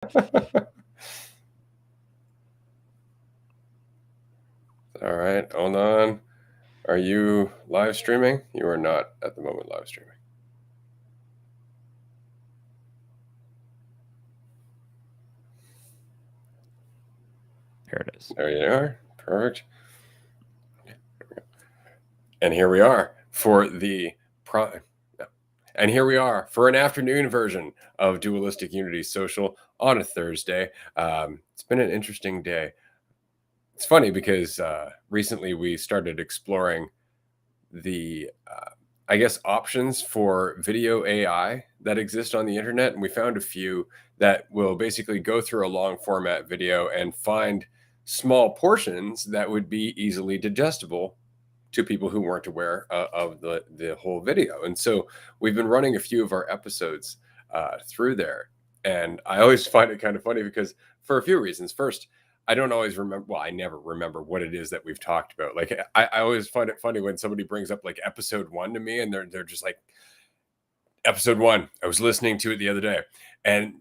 All right, hold on. Are you live streaming? You are not at the moment live streaming. There it is. There you are. Perfect. And here we are for the and here we are for an afternoon version of Dualistic Unity Social on a Thursday. It's been an interesting day. It's funny because recently we started exploring the I guess options for video AI that exist on the internet, and we found a few that will basically go through a long format video and find small portions that would be easily digestible to people who weren't aware of the whole video. And so we've been running a few of our episodes through there, and I always find it kind of funny because for a few reasons. First, I don't always remember. Well, I never remember what it is that we've talked about. Like I always find it funny when somebody brings up like episode one to me, and they're just like, episode one. I was listening to it the other day, and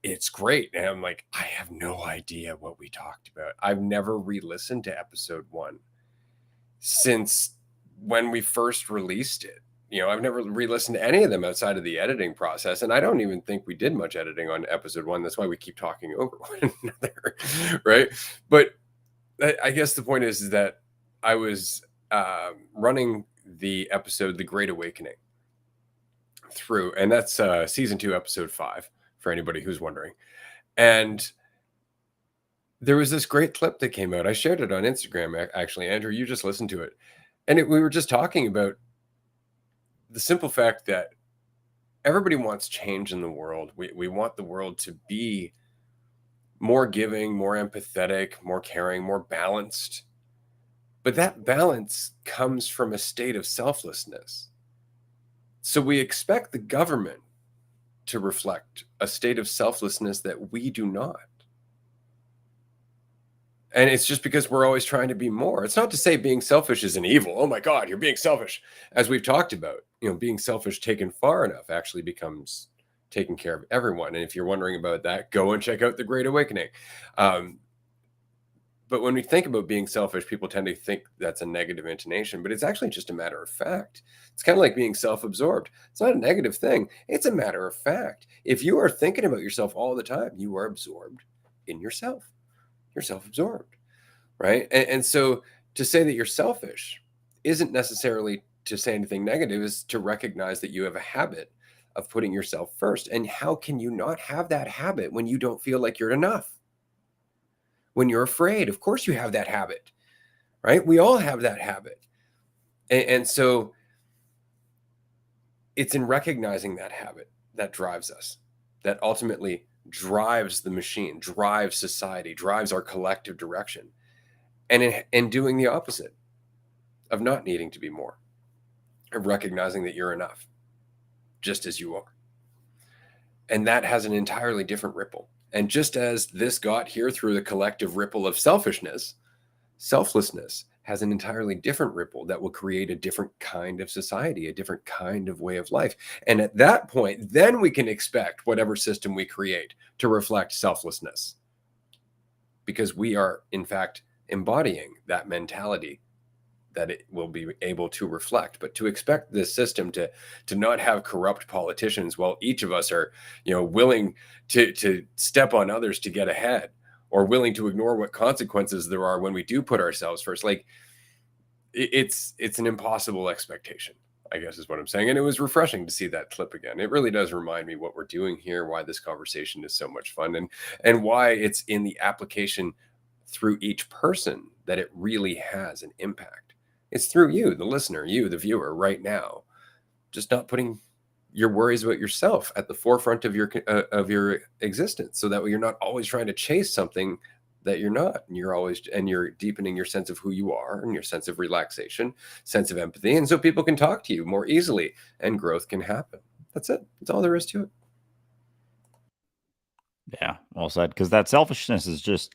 it's great. And I'm like, I have no idea what we talked about. I've never re-listened to episode one since when we first released it. I've never re-listened to any of them outside of the editing process, and I don't even think we did much editing on episode one. That's why we keep talking over one another, right? But I guess the point is that I was running the episode "The Great Awakening" through, and that's season 2, episode 5, for anybody who's wondering. And there was this great clip that came out. I shared it on Instagram, actually. Andrew, you just listened to it. And we were just talking about the simple fact that everybody wants change in the world. We want the world to be more giving, more empathetic, more caring, more balanced. But that balance comes from a state of selflessness. So we expect the government to reflect a state of selflessness that we do not. And it's just because we're always trying to be more. It's not to say being selfish is an evil. Oh my God, you're being selfish. As we've talked about, being selfish taken far enough actually becomes taking care of everyone. And if you're wondering about that, go and check out The Great Awakening. But when we think about being selfish, people tend to think that's a negative intonation, but it's actually just a matter of fact. It's kind of like being self-absorbed. It's not a negative thing. It's a matter of fact. If you are thinking about yourself all the time, you are absorbed in yourself. You're self-absorbed, right? And so to say that you're selfish isn't necessarily to say anything negative, is to recognize that you have a habit of putting yourself first. And how can you not have that habit when you don't feel like you're enough? When you're afraid, of course you have that habit, right? We all have that habit. And so it's in recognizing that habit that drives us, that ultimately drives the machine, drives society, drives our collective direction. And in doing the opposite of not needing to be more, of recognizing that you're enough, just as you are. And that has an entirely different ripple. And just as this got here through the collective ripple of selfishness, selflessness has an entirely different ripple that will create a different kind of society, a different kind of way of life. And at that point, then we can expect whatever system we create to reflect selflessness, because we are, in fact, embodying that mentality that it will be able to reflect. But to expect this system to not have corrupt politicians while each of us are, willing to step on others to get ahead, or willing to ignore what consequences there are when we do put ourselves first, like it's an impossible expectation, I guess is what I'm saying. And it was refreshing to see that clip again. It really does remind me what we're doing here, why this conversation is so much fun, and why it's in the application through each person that it really has an impact. It's through you, the listener, you, the viewer, right now, just not putting your worries about yourself at the forefront of your existence, so that way you're not always trying to chase something that you're not, and you're deepening your sense of who you are and your sense of relaxation, sense of empathy, and so people can talk to you more easily and growth can happen. That's it. That's all there is to it. Yeah, well said. Because that selfishness is just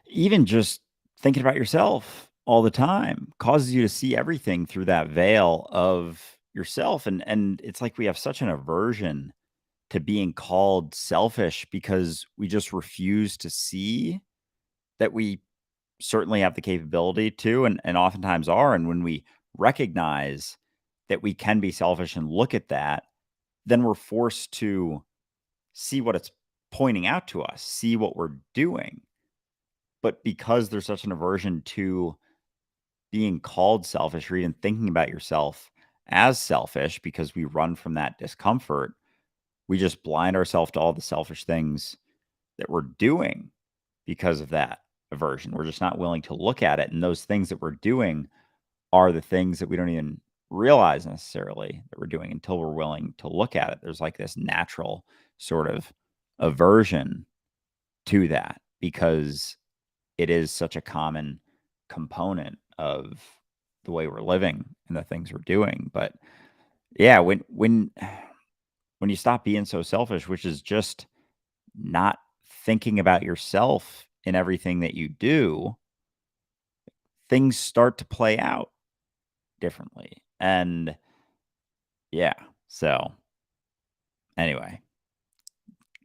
thinking about yourself all the time causes you to see everything through that veil of yourself. And it's like we have such an aversion to being called selfish because we just refuse to see that we certainly have the capability to, and oftentimes are. And when we recognize that we can be selfish and look at that, then we're forced to see what it's pointing out to us, see what we're doing. But because there's such an aversion to being called selfish or even thinking about yourself as selfish because we run from that discomfort, we just blind ourselves to all the selfish things that we're doing because of that aversion. We're just not willing to look at it. And those things that we're doing are the things that we don't even realize necessarily that we're doing until we're willing to look at it. There's like this natural sort of aversion to that because it is such a common component of the way we're living and the things we're doing. But yeah, when you stop being so selfish, which is just not thinking about yourself in everything that you do, things start to play out differently. And yeah, so anyway,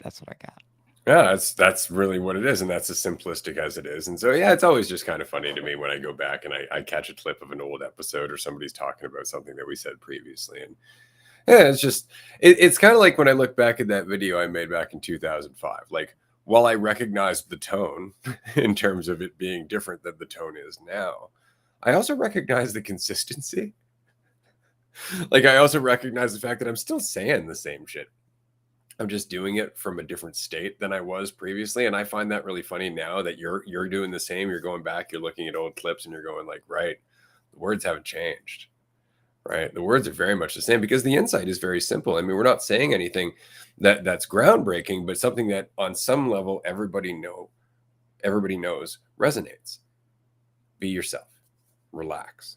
that's what I got. Yeah, that's really what it is, and that's as simplistic as it is. And so, yeah, it's always just kind of funny to me when I go back and I catch a clip of an old episode or somebody's talking about something that we said previously, and yeah, it's just it's kind of like when I look back at that video I made back in 2005. Like, while I recognized the tone in terms of it being different than the tone is now, I also recognize the consistency. Like, I also recognize the fact that I'm still saying the same shit. I'm just doing it from a different state than I was previously, and I find that really funny now that you're doing the same. You're going back, you're looking at old clips, and you're going like, right, the words haven't changed, right? The words are very much the same because the insight is very simple. I mean, we're not saying anything that's groundbreaking, but something that on some level everybody knows resonates. Be yourself, relax,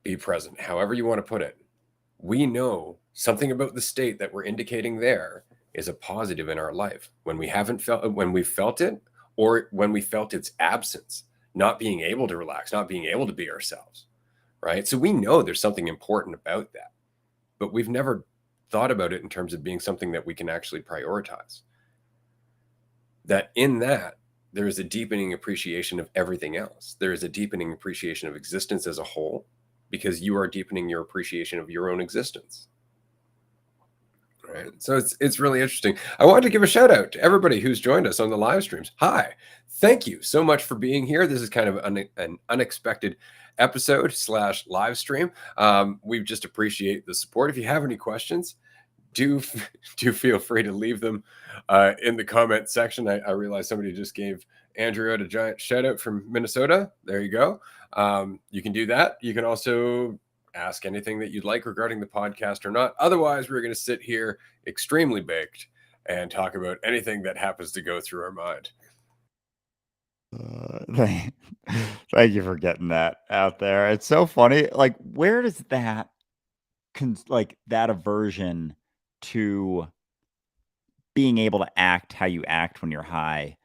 be present, however you want to put it. We know something about the state that we're indicating there is a positive in our life when we felt it, or when we felt its absence, not being able to relax, not being able to be ourselves, right? So we know there's something important about that, but we've never thought about it in terms of being something that we can actually prioritize. That in that there is a deepening appreciation of everything else. There is a deepening appreciation of existence as a whole, because you are deepening your appreciation of your own existence. Right. So it's really interesting. I wanted to give a shout out to everybody who's joined us on the live streams. Hi, thank you so much for being here. This is kind of an unexpected episode / live stream. We just appreciate the support. If you have any questions, do feel free to leave them in the comment section. I realize somebody just gave Andrew a giant shout out from Minnesota. There you go. You can do that. You can also ask anything that you'd like regarding the podcast or not. Otherwise, we're going to sit here extremely baked and talk about anything that happens to go through our mind. Thank you for getting that out there. It's so funny. Like, where does that like that aversion to being able to act how you act when you're high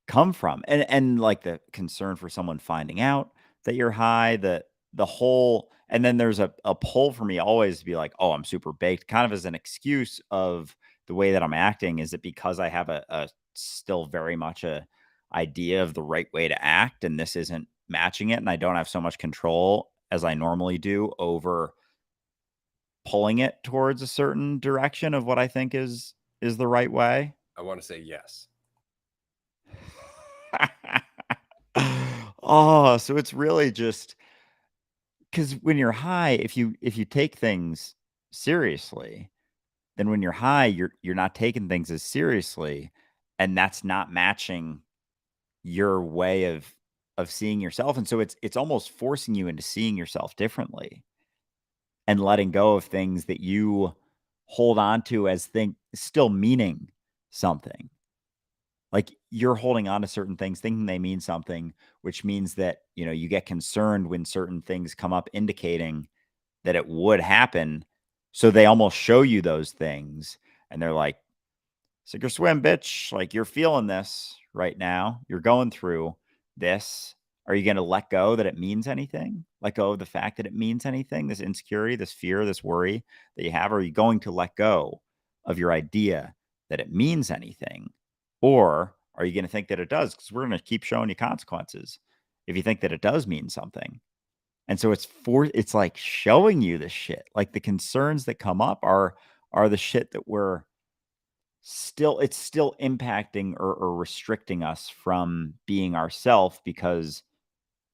come from? And like the concern for someone finding out that you're high, the whole, and then there's a pull for me always to be like, oh, I'm super baked, kind of as an excuse of the way that I'm acting. Is it because I have a still very much a idea of the right way to act and this isn't matching it, and I don't have so much control as I normally do over pulling it towards a certain direction of what I think is the right way? I want to say yes. Oh, so it's really just because when you're high, if you take things seriously, then when you're high, you're not taking things as seriously, and that's not matching your way of seeing yourself. And so it's almost forcing you into seeing yourself differently and letting go of things that you hold on to as still meaning something. Like, you're holding on to certain things thinking they mean something, which means that, you get concerned when certain things come up indicating that it would happen. So they almost show you those things and they're like, sink or swim, bitch. Like, you're feeling this right now. You're going through this. Are you gonna let go that it means anything? Let go of the fact that it means anything, this insecurity, this fear, this worry that you have? Or are you going to let go of your idea that it means anything? Or are you gonna think that it does? Because we're gonna keep showing you consequences if you think that it does mean something. And so it's like showing you this shit. Like the concerns that come up are the shit that we're it's still impacting or restricting us from being ourself, because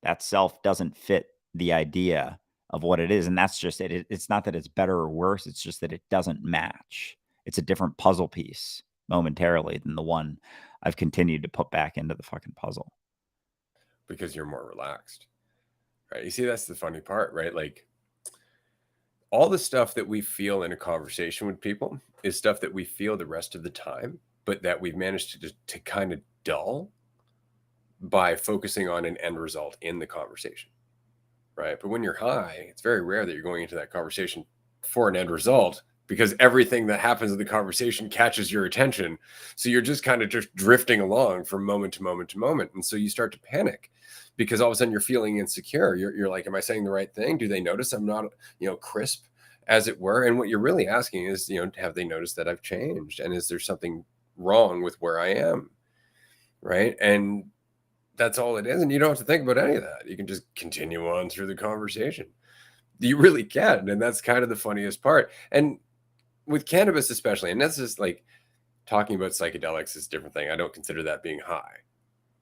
that self doesn't fit the idea of what it is. And that's just it. It's not that it's better or worse. It's just that it doesn't match. It's a different puzzle piece momentarily than the one I've continued to put back into the fucking puzzle. Because you're more relaxed, right? You see, that's the funny part, right? Like all the stuff that we feel in a conversation with people is stuff that we feel the rest of the time, but that we've managed to kind of dull by focusing on an end result in the conversation, right? But when you're high, it's very rare that you're going into that conversation for an end result, because everything that happens in the conversation catches your attention. So you're just kind of just drifting along from moment to moment to moment. And so you start to panic because all of a sudden you're feeling insecure. You're like, am I saying the right thing? Do they notice I'm not, crisp, as it were? And what you're really asking is, have they noticed that I've changed? And is there something wrong with where I am? Right. And that's all it is. And you don't have to think about any of that. You can just continue on through the conversation. You really can. And that's kind of the funniest part. And with cannabis, especially, and that's just like talking about psychedelics is a different thing. I don't consider that being high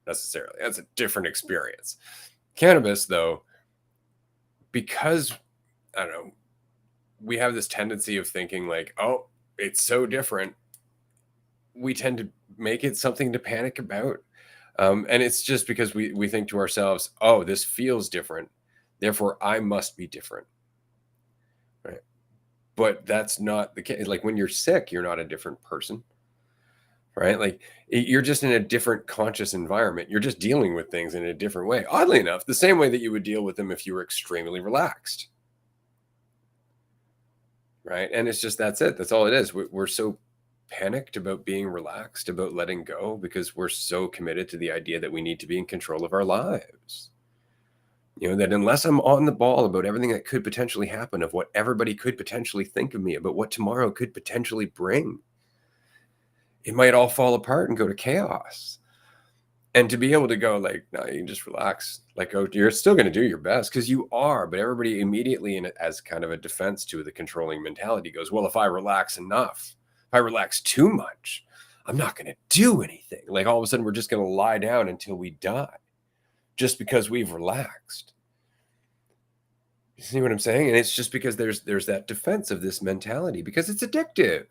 necessarily. That's a different experience. Cannabis, though, because I don't know, we have this tendency of thinking like, oh, it's so different. We tend to make it something to panic about. And it's just because we think to ourselves, oh, this feels different. Therefore, I must be different. Right. But that's not the case. Like when you're sick, you're not a different person. Right. Like you're just in a different conscious environment. You're just dealing with things in a different way. Oddly enough, the same way that you would deal with them if you were extremely relaxed. Right. And it's just that's it. That's all it is. We're so panicked about being relaxed, about letting go, because we're so committed to the idea that we need to be in control of our lives. That unless I'm on the ball about everything that could potentially happen, of what everybody could potentially think of me, about what tomorrow could potentially bring, it might all fall apart and go to chaos. And to be able to go like, no, you can just relax, like, oh, you're still going to do your best because you are. But everybody immediately, as kind of a defense to the controlling mentality, goes, well, if I relax enough, if I relax too much, I'm not going to do anything. Like all of a sudden, we're just going to lie down until we die just because we've relaxed. You see what I'm saying? And it's just because there's that defense of this mentality, because it's addictive.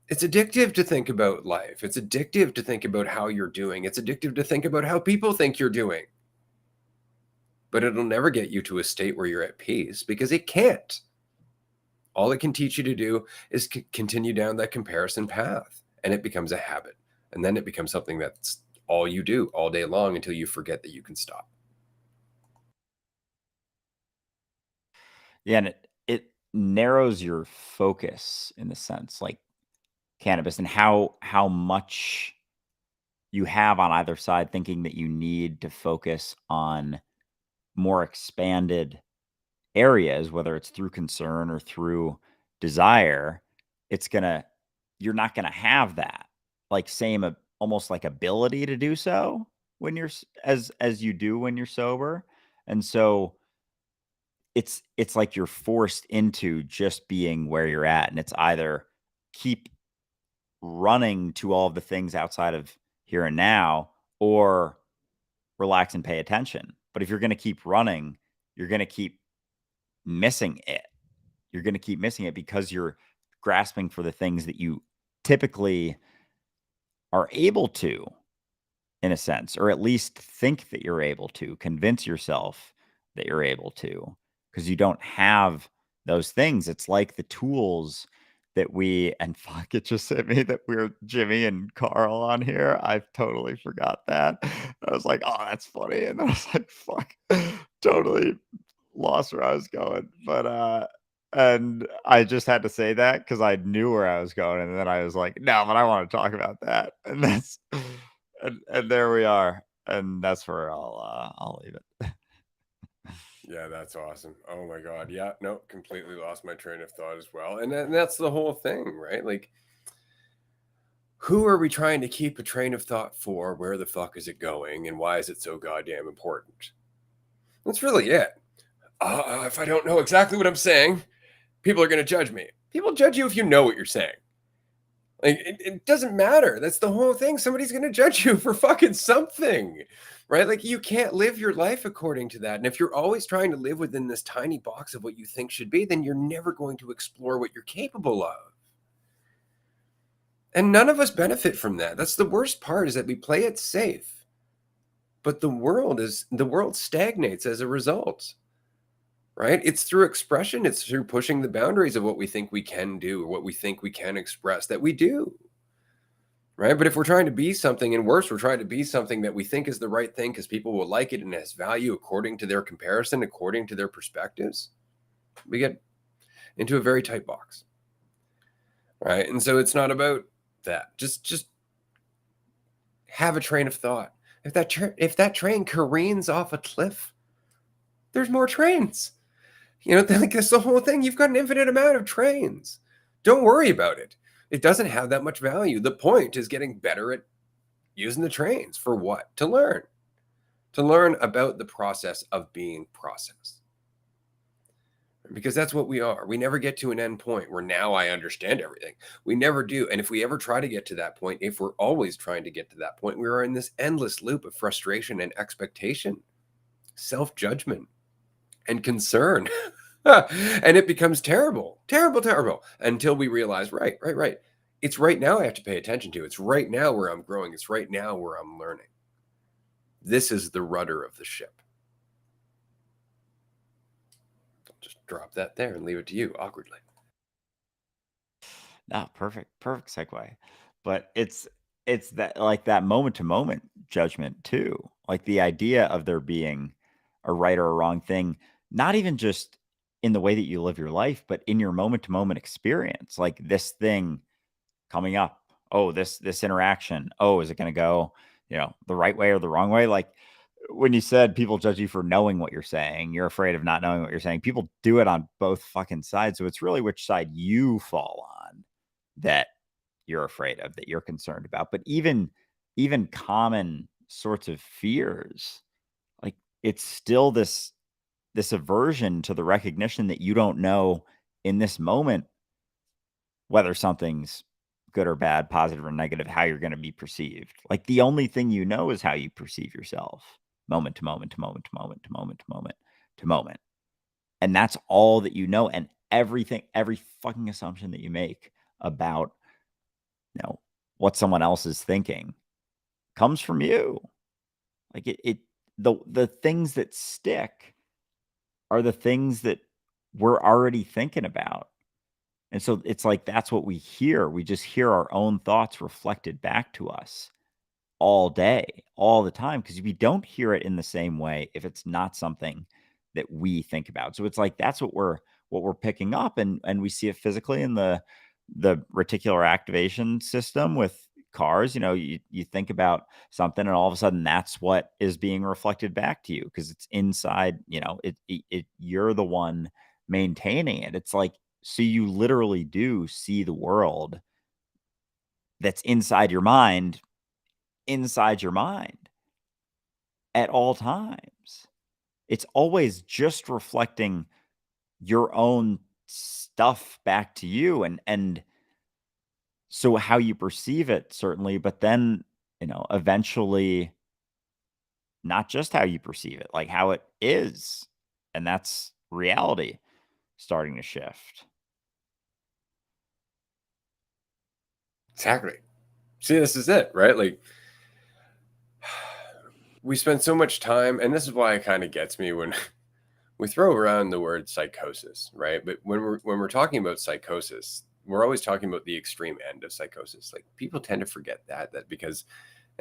It's addictive to think about life. It's addictive to think about how you're doing. It's addictive to think about how people think you're doing. But it'll never get you to a state where you're at peace, because it can't. All it can teach you to do is continue down that comparison path, and it becomes a habit. And then it becomes something that's all you do all day long until you forget that you can stop. Yeah, and it narrows your focus in the sense, like cannabis, and how much you have on either side thinking that you need to focus on more expanded areas, whether it's through concern or through desire. It's gonna You're not gonna have that like same almost like ability to do so when you're as you do when you're sober. And so it's like you're forced into just being where you're at, and it's either keep running to all of the things outside of here and now, or relax and pay attention. But if you're going to keep running, you're going to keep missing it. You're going to keep missing it because you're grasping for the things that you typically are able to, in a sense, or at least think that you're able to convince yourself that you're able to, because you don't have those things. It's like the tools that and fuck, it just hit me that we're Jimmy and Carl on here. I totally forgot that. I was like, oh, that's funny. And I was like, fuck, totally lost where I was going. And I just had to say that because I knew where I was going. And then I was like, no, but I want to talk about that. And that's, and there we are. And that's where I'll leave it. Yeah, that's awesome. Oh my God. Yeah, no, completely lost my train of thought as well. And that's the whole thing, right? Like, who are we trying to keep a train of thought for? Where the fuck is it going? And why is it so goddamn important? That's really it. If I don't know exactly what I'm saying, people are going to judge me. People judge you if you know what you're saying. Like, it doesn't matter. That's the whole thing. Somebody's going to judge you for fucking something, right? Like, you can't live your life according to that. And if you're always trying to live within this tiny box of what you think should be, then you're never going to explore what you're capable of. And none of us benefit from that. That's the worst part, is that we play it safe. But the world stagnates as a result. Right? It's through expression, it's through pushing the boundaries of what we think we can do or what we think we can express that we do. Right? But if we're trying to be something, and worse, we're trying to be something that we think is the right thing because people will like it and has value according to their comparison, according to their perspectives, we get into a very tight box. Right? And so it's not about that. Just have a train of thought. If that train careens off a cliff, there's more trains. You know, like, that's the whole thing. You've got an infinite amount of trains. Don't worry about it. It doesn't have that much value. The point is getting better at using the trains for what? To learn. To learn about the process of being processed. Because that's what we are. We never get to an end point where now I understand everything. We never do. And if we ever try to get to that point, if we're always trying to get to that point, we are in this endless loop of frustration and expectation, self-judgment, and concern. And it becomes terrible, terrible, terrible, until we realize, right. It's right now I have to pay attention to. It's right now where I'm growing. It's right now where I'm learning. This is the rudder of the ship. I'll just drop that there and leave it to you awkwardly. Ah, perfect segue. But it's that, like, that moment to moment judgment too. Like, the idea of there being a right or a wrong thing, not even just in the way that you live your life, but in your moment to moment experience. Like, this thing coming up. Oh, this interaction. Oh, is it going to go, the right way or the wrong way? Like, when you said people judge you for knowing what you're saying, you're afraid of not knowing what you're saying. People do it on both fucking sides. So it's really which side you fall on that you're afraid of, that you're concerned about. But even common sorts of fears, like, it's still this aversion to the recognition that you don't know in this moment whether something's good or bad, positive or negative, how you're going to be perceived. Like, the only thing you know is how you perceive yourself, moment to moment to moment to moment to moment to moment to moment. And that's all that you know. And everything, every fucking assumption that you make about, what someone else is thinking comes from you. Like, the things that stick are the things that we're already thinking about. And so it's like, that's what we hear. We just hear our own thoughts reflected back to us all day, all the time, because we don't hear it in the same way if it's not something that we think about. So it's like, that's what we're picking up, and we see it physically in the reticular activation system with cars. You think about something, and all of a sudden that's what is being reflected back to you because it's inside. You're the one maintaining it. It's like, so you literally do see the world that's inside your mind at all times. It's always just reflecting your own stuff back to you, and so how you perceive it, certainly, but then, eventually, not just how you perceive it, like how it is. And that's reality starting to shift. Exactly. See, this is it, right? Like, we spend so much time, and this is why it kind of gets me when we throw around the word psychosis, right? But when we're talking about psychosis, we're always talking about the extreme end of psychosis. Like, people tend to forget that because,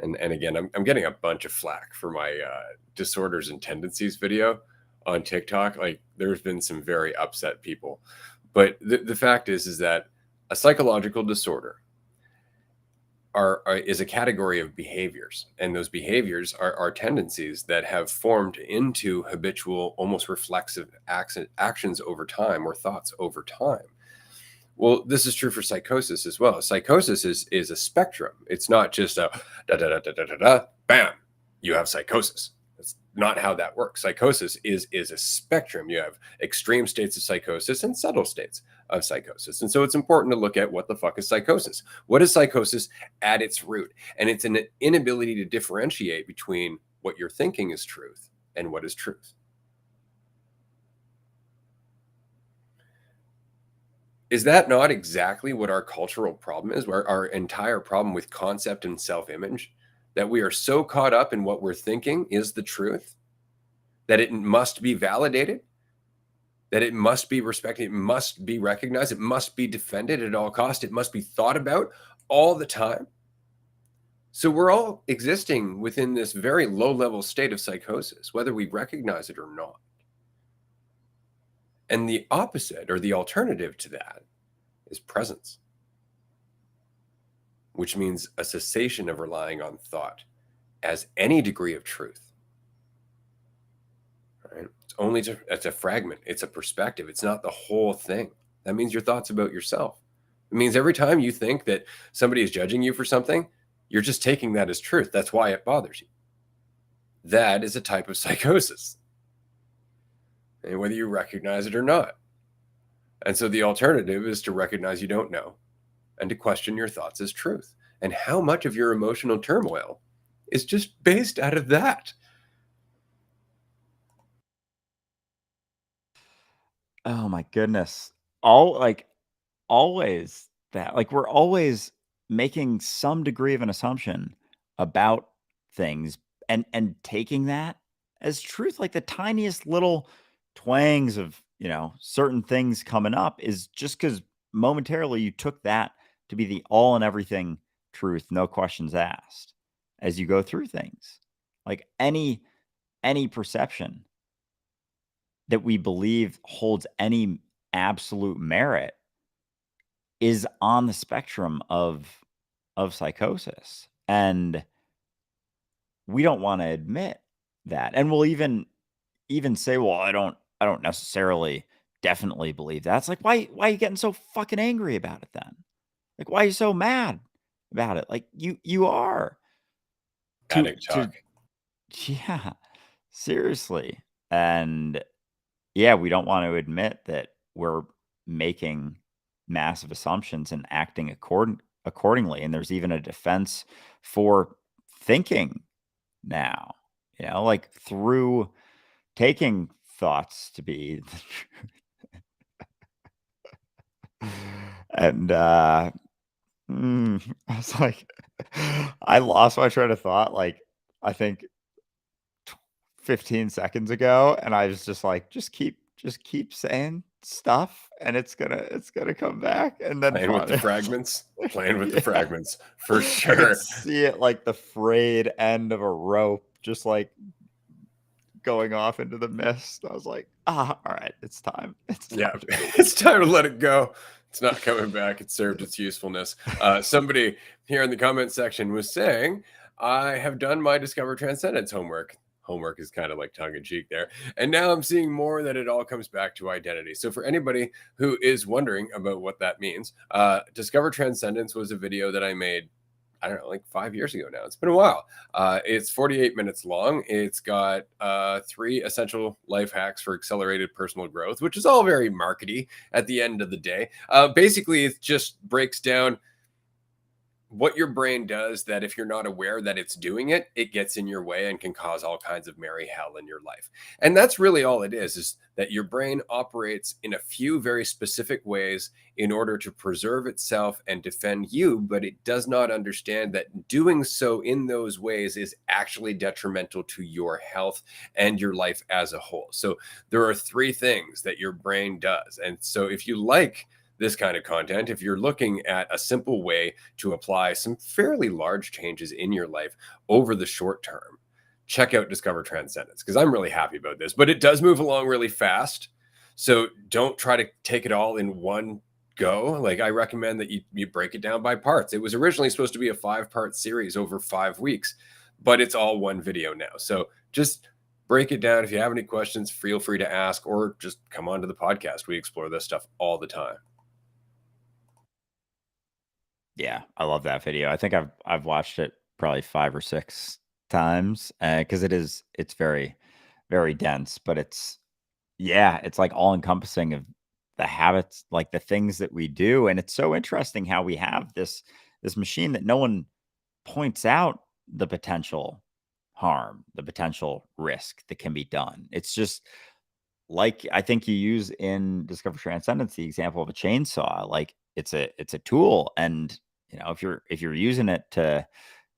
and again, I'm getting a bunch of flack for my disorders and tendencies video on TikTok. Like, there's been some very upset people, but the fact is that a psychological disorder is a category of behaviors, and those behaviors are tendencies that have formed into habitual, almost reflexive actions over time, or thoughts over time. Well, this is true for psychosis as well. Psychosis is a spectrum. It's not just a da da da da da da da, bam, you have psychosis. That's not how that works. Psychosis is a spectrum. You have extreme states of psychosis and subtle states of psychosis. And so it's important to look at what the fuck is psychosis. What is psychosis at its root? And it's an inability to differentiate between what you're thinking is truth and what is truth. Is that not exactly what our cultural problem is? Our entire problem with concept and self-image, that we are so caught up in what we're thinking is the truth, that it must be validated, that it must be respected, it must be recognized, it must be defended at all costs, it must be thought about all the time. So we're all existing within this very low-level state of psychosis, whether we recognize it or not. And the opposite, or the alternative to that, is presence, which means a cessation of relying on thought as any degree of truth. Right? It's a fragment. It's a perspective. It's not the whole thing. That means your thoughts about yourself. It means every time you think that somebody is judging you for something, you're just taking that as truth. That's why it bothers you. That is a type of psychosis, and whether you recognize it or not. And so the alternative is to recognize you don't know and to question your thoughts as truth. And how much of your emotional turmoil is just based out of that? Oh my goodness. Always that. Like, we're always making some degree of an assumption about things and taking that as truth. Like, the tiniest little twangs of, certain things coming up is just because momentarily you took that to be the all and everything truth, no questions asked, as you go through things. Like, any perception that we believe holds any absolute merit is on the spectrum of psychosis, and we don't want to admit that. And we'll even say, well, I don't necessarily definitely believe that. It's like, why are you getting so fucking angry about it then? Like, why are you so mad about it? Like, you are to Addict to talk. yeah, seriously. And yeah, we don't want to admit that we're making massive assumptions and acting accordingly. And there's even a defense for thinking now, like through taking thoughts to be the truth. And I was like, I lost my train of thought, like, I think 15 seconds ago, and I was just like, just keep saying stuff, and it's gonna come back. And then Playing with the finally fragments. Playing with the yeah, fragments, for I could sure. see it like the frayed end of a rope, just like going off into the mist. I was like, all right, it's time. It's Yeah, time to it's time to let it go. It's not coming back. It served its usefulness. Somebody here in the comment section was saying, I have done my Discover Transcendence homework. Homework is kind of like tongue in cheek there. And now I'm seeing more that it all comes back to identity. So, for anybody who is wondering about what that means, Discover Transcendence was a video that I made, I don't know, like 5 years ago now. It's been a while. It's 48 minutes long. It's got 3 essential life hacks for accelerated personal growth, which is all very markety at the end of the day. Basically, it just breaks down what your brain does, that if you're not aware that it's doing it, it gets in your way and can cause all kinds of merry hell in your life. And that's really all it is that your brain operates in a few very specific ways in order to preserve itself and defend you, but it does not understand that doing so in those ways is actually detrimental to your health and your life as a whole. So there are 3 things that your brain does. And so if you like this kind of content, if you're looking at a simple way to apply some fairly large changes in your life over the short term, check out Discover Transcendence, because I'm really happy about this. But it does move along really fast. So don't try to take it all in one go, like I recommend that you break it down by parts. It was originally supposed to be a 5-part series over 5 weeks, but it's all one video now. So just break it down. If you have any questions, feel free to ask or just come onto the podcast. We explore this stuff all the time. Yeah, I love that video. I think I've watched it probably 5 or 6 times, because it's very, very dense, but it's yeah, it's, like, all-encompassing of the habits, like, the things that we do, and it's so interesting how we have this machine that no one points out the potential harm, the potential risk that can be done. It's just like I think you use in Discover Transcendence the example of a chainsaw. Like it's a tool, and if you're using it to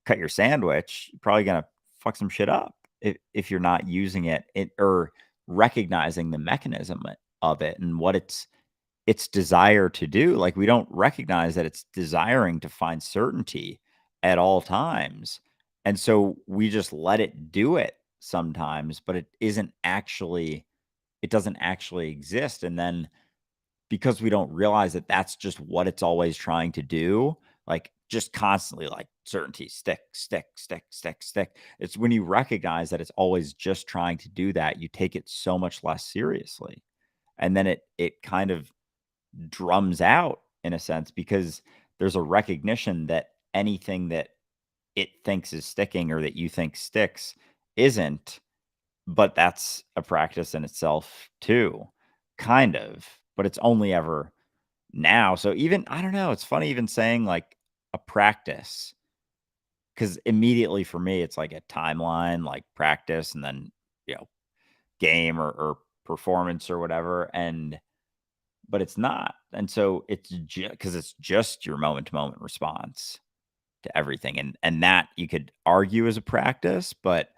cut your sandwich, you're probably gonna fuck some shit up if you're not using it or recognizing the mechanism of it and what its desire to do. Like, we don't recognize that it's desiring to find certainty at all times. And so we just let it do it sometimes, but it doesn't actually exist. And then because we don't realize that that's just what it's always trying to do, like just constantly like certainty, stick, stick, stick, stick, stick. It's when you recognize that it's always just trying to do that, you take it so much less seriously. And then it kind of drums out in a sense because there's a recognition that anything that it thinks is sticking or that you think sticks isn't, but that's a practice in itself too, kind of, but it's only ever now. So even I don't know, it's funny even saying like a practice because immediately for me it's like a timeline, like practice and then you know game or performance or whatever, and but it's not. And so it's just because it's just your moment to moment response to everything. And that you could argue as a practice, but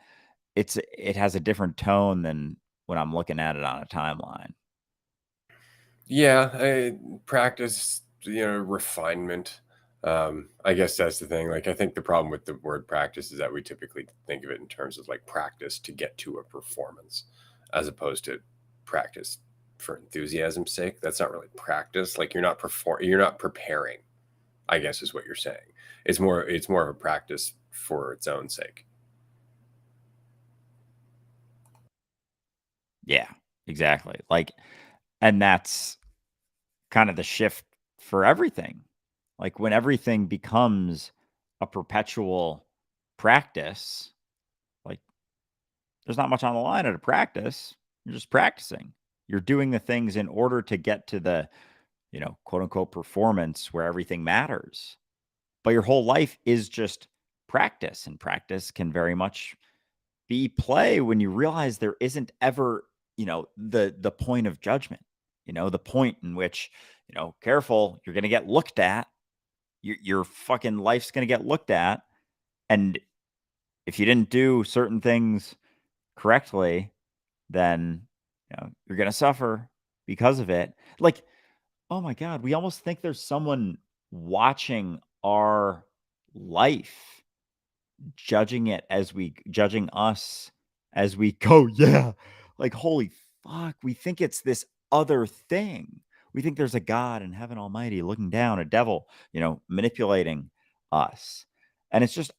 it has a different tone than when I'm looking at it on a timeline. Yeah, practice, refinement. I guess that's the thing. Like, I think the problem with the word practice is that we typically think of it in terms of like practice to get to a performance, as opposed to practice for enthusiasm's sake. That's not really practice. Like, you're not preparing, I guess is what you're saying. It's more of a practice for its own sake. Yeah, exactly. Like, and that's kind of the shift for everything. Like when everything becomes a perpetual practice, like there's not much on the line at a practice. You're just practicing. You're doing the things in order to get to the, quote unquote performance where everything matters. But your whole life is just practice, and practice can very much be play when you realize there isn't ever, the point of judgment, the point in which, careful, you're going to get looked at. Your fucking life's going to get looked at. And if you didn't do certain things correctly, then you're going to suffer because of it. Like, oh my God, we almost think there's someone watching our life, judging us as we go. Yeah. Like, holy fuck. We think it's this other thing. We think there's a God in heaven almighty looking down, a devil, manipulating us. And it's just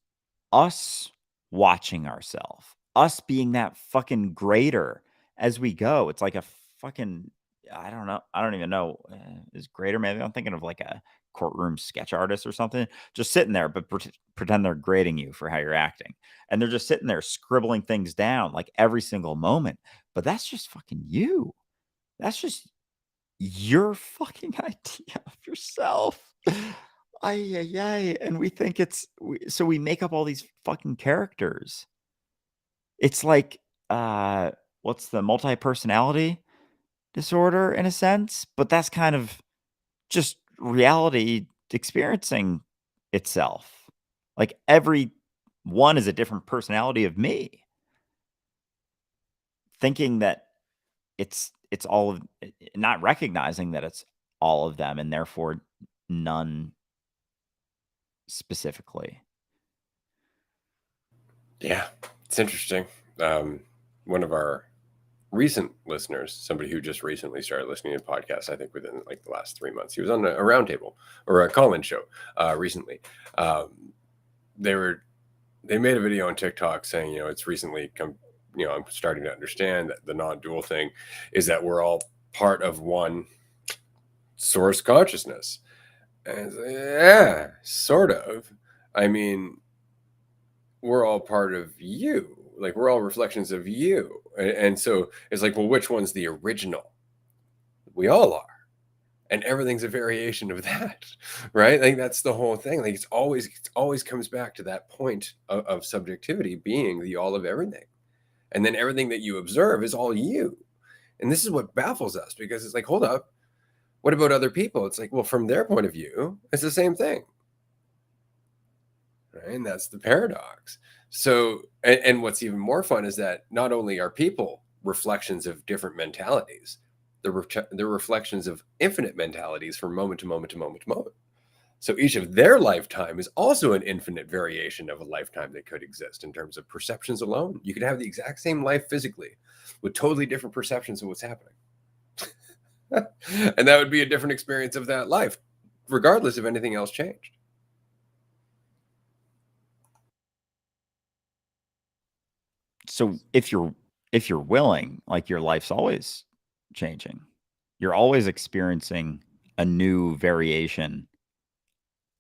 us watching ourselves, us being that fucking greater as we go. It's like a fucking, I don't know. I don't even know. Is greater? Maybe I'm thinking of like a courtroom sketch artist or something, just sitting there, but pretend they're grading you for how you're acting. And they're just sitting there scribbling things down like every single moment. But that's just fucking you. That's just your fucking idea of yourself. Ay, ay, ay. And we think so we make up all these fucking characters. It's like, uh, what's the multi-personality disorder in a sense? But that's kind of just reality experiencing itself. Like every one is a different personality of me, thinking that it's all of not recognizing that it's all of them and therefore none specifically. Yeah, it's interesting. One of our recent listeners, somebody who just recently started listening to podcasts, I think within like the last 3 months, he was on a roundtable or a call-in show recently. They made a video on TikTok saying, it's recently come, I'm starting to understand that the non-dual thing is that we're all part of one source consciousness. And yeah, sort of. I mean, we're all part of you. Like we're all reflections of you. And so it's like, well, which one's the original? We all are. And everything's a variation of that, right? Like that's the whole thing. Like it always comes back to that point of subjectivity being the all of everything. And then everything that you observe is all you. And this is what baffles us because it's like, hold up, what about other people? It's like, well, from their point of view, it's the same thing. Right? And that's the paradox. So, and what's even more fun is that not only are people reflections of different mentalities, they're reflections of infinite mentalities from moment to moment to moment to moment. So each of their lifetime is also an infinite variation of a lifetime that could exist in terms of perceptions alone. You could have the exact same life physically with totally different perceptions of what's happening. And that would be a different experience of that life, regardless if anything else changed. So if you're willing, like your life's always changing. You're always experiencing a new variation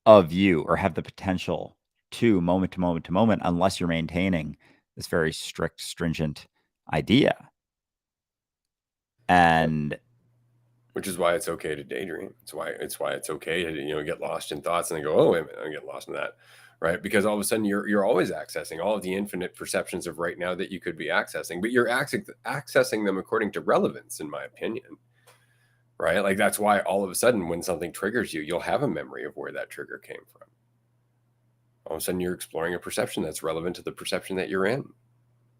of you or have the potential to moment to moment to moment unless you're maintaining this very strict, stringent idea. And Which is why it's okay to daydream. It's why it's okay to get lost in thoughts and then go, oh wait a minute, I get lost in that, right? Because all of a sudden you're always accessing all of the infinite perceptions of right now that you could be accessing, but you're accessing them according to relevance, in my opinion, right? Like that's why all of a sudden when something triggers you, you'll have a memory of where that trigger came from. All of a sudden you're exploring a perception that's relevant to the perception that you're in.